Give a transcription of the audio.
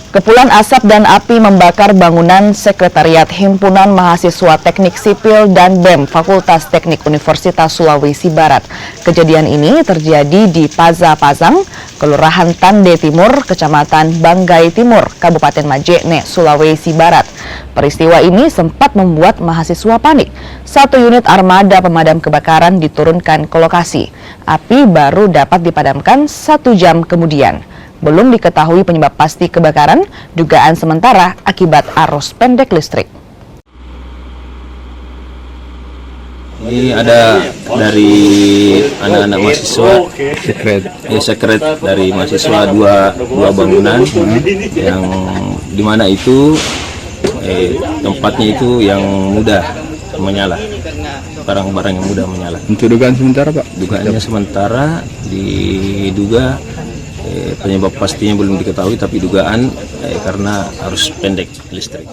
Kepulan asap dan api membakar bangunan Sekretariat Himpunan Mahasiswa Teknik Sipil dan BEM Fakultas Teknik Universitas Sulawesi Barat. Kejadian ini terjadi di Pazapazang, Kelurahan Tande Timur, Kecamatan Banggai Timur, Kabupaten Majene, Sulawesi Barat. Peristiwa ini sempat membuat mahasiswa panik. Satu unit armada pemadam kebakaran diturunkan ke lokasi. Api baru dapat dipadamkan 1 jam kemudian. Belum diketahui penyebab pasti kebakaran, dugaan sementara akibat arus pendek listrik. Ini ada dari anak-anak mahasiswa, sekret dari mahasiswa dua bangunan yang dimana itu tempatnya itu yang mudah menyala, barang-barang yang mudah menyala. Untuk dugaan sementara, Pak? Dugaannya sementara diduga penyebab pastinya belum diketahui, tapi dugaan karena arus pendek listrik.